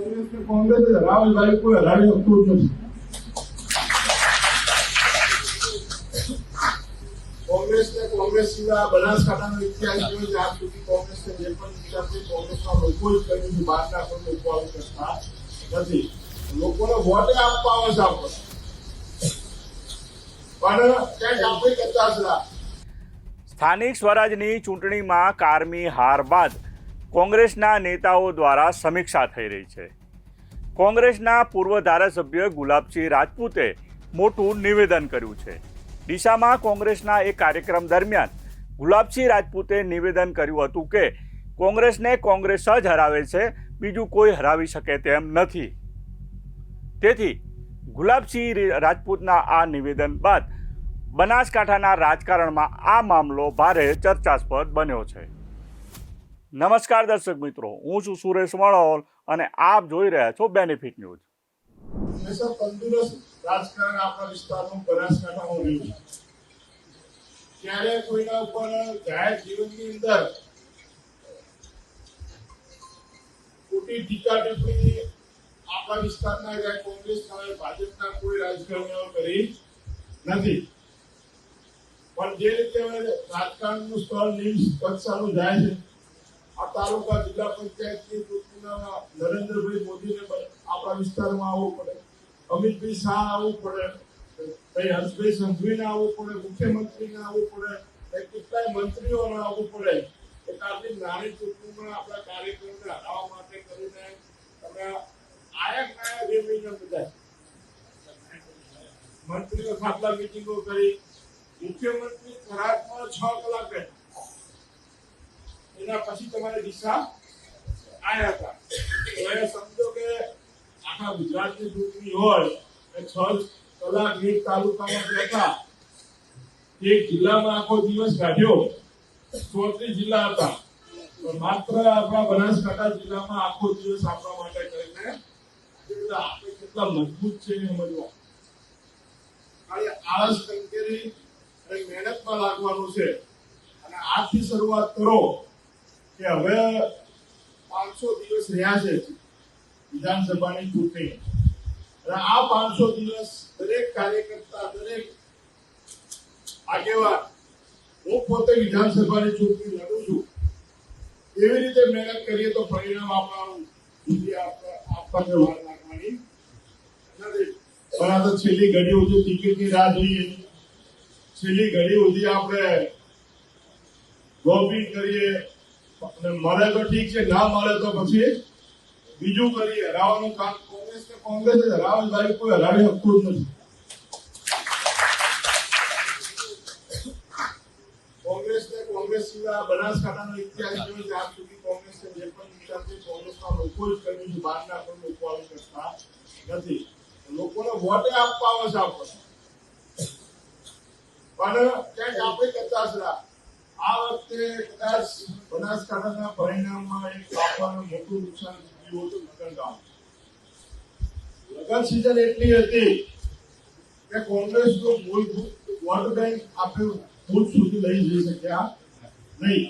કોંગ્રેસ રાહુલભાઈ કોઈ હરાવી શકતું જ નથી. કોંગ્રેસ સિવાય બનાસકાંઠાનો ઇતિહાસ જોયો છે. આજ સુધી કોંગ્રેસને જે પણ વિચાર છે કોંગ્રેસના લોકો જ કર્યું છે. બહારના કોઈ લોકો આવું કરતા નથી. લોકોને વોટ આપવા આવે છે આપણે, પણ ક્યાંક આપણે કરતા જ. સ્થાનિક સ્વરાજની ચૂંટણીમાં કારમી હાર બાદ કોંગ્રેસના નેતાઓ દ્વારા સમીક્ષા થઈ રહી છે. કોંગ્રેસના પૂર્વ ધારાસભ્ય ગુલાબસિંહ રાજપૂતે મોટું નિવેદન કર્યું છે. ડીસામાં કોંગ્રેસના એક કાર્યક્રમ દરમિયાન ગુલાબસિંહ રાજપૂતે નિવેદન કર્યું હતું કે કોંગ્રેસને કોંગ્રેસ જ હરાવે છે, બીજું કોઈ હરાવી શકે તેમ નથી. તેથી ગુલાબસિંહ રાજપૂતના આ નિવેદન બાદ બનાસકાંઠાના રાજકારણમાં આ મામલો ભારે ચર્ચાસ્પદ બન્યો છે. નમસ્કાર દર્શક મિત્રો, હું છું સુરેશ વણોલ અને આપ જોઈ રહ્યા છો બેનિફિટ ન્યૂઝ. તંદુરસ્ત રાજકારણ આપણા વિસ્તારમાં બનાસકાંઠામાં રહ્યું છે. ત્યારે કોઈના ઉપર જાહેર જીવનની અંદર ખોટી ટીકા ટિપ્પણી આપણા વિસ્તારના કોંગ્રેસના ભાજપના કોઈ રાજકારણીઓ કરી નથી. પણ જે રીતે રાજકારણનું સ્તર નિમ્ન કક્ષાનું જાય છે, આ તાલુકા જિલ્લા પંચાયતની ચૂંટણીમાં નરેન્દ્રભાઈ મોદીને આપણા વિસ્તારમાં આવવું પડે, અમિતભાઈ શાહ આવવું પડે, ભાઈ હર્ષભાઈ સંઘવીને આવવું પડે, મુખ્યમંત્રીને આવવું પડે, કેટલાય મંત્રીઓને આવવું પડે. એટલે આટલી નાની ચૂંટણીમાં આપણા કાર્યક્રમને હરાવવા માટે કરીને તમે આયા બે મહિના બધા મંત્રીઓ ખાટલા મિટિંગો કરી, મુખ્યમંત્રી ખરાબમાં 6 કલાક બેઠા. એના પછી તમારે દિશા આવ્યા હતા. હવે સમજો કે આખા ગુજરાતની ચૂંટણી હોય, 6 કલાક એક તાલુકામાં બેઠા, એક જિલ્લામાં આખો દિવસ કાઢ્યો, 34 જિલ્લા હતા, માત્ર આપણા બનાસકાંઠા જિલ્લામાં આખો દિવસ આપવા માટે કરીને આપણે કેટલા મજબૂત છે એ સમજવા. આળસ કંકેરી અને મહેનતમાં લાગવાનું છે. અને આજથી શરૂઆત કરો કે હવે 500 દિવસ રહ્યા છે વિધાનસભાની ચૂંટણી. અને આ 500 દિવસ દરેક કાર્યકર્તા, દરેક આગેવાન, હું પોતે વિધાનસભાની ચૂંટણી લડું છું, એવી રીતે મહેનત કરીએ તો પરિણામ આપવાનું આપવાની વાર લાગવાની નથી. પણ આ તો છેલ્લી ઘડી સુધી ટિકિટની રાહ જોઈએ, છેલ્લી ઘડી સુધી આપણે લોબિંગ કરીએ. મળે તો ઠીક છે, ના મળે તો પછી બીજું કરીએ. હરાવવાનું કામ કોંગ્રેસ જ રાહુલભાઈ કોઈ હરાવી શકતું જ નથી. કોંગ્રેસ સિવાય બનાસકાંઠાનો ઇતિહાસ જોયો છે. આજ સુધી કોંગ્રેસને જે પણ વિચાર છે કોંગ્રેસના લોકો જ કર્યું છે. બહારના કોઈ લોકો આવું કરતા નથી. લોકોને વોટ આપવા આવે છે આપણે, પણ ક્યાંક આપણે કરતા જ. આ વખતે કદાચ બનાસકાંઠાના પરિણામમાં એક બાપાનું મોટું નુકસાન થયું હતું. લગન સિઝન એટલી હતી કે કોંગ્રેસનો મૂળભૂત વોટ બેંક આપણે ભૂત સુધી લઈ જઈ શક્યા નહીં.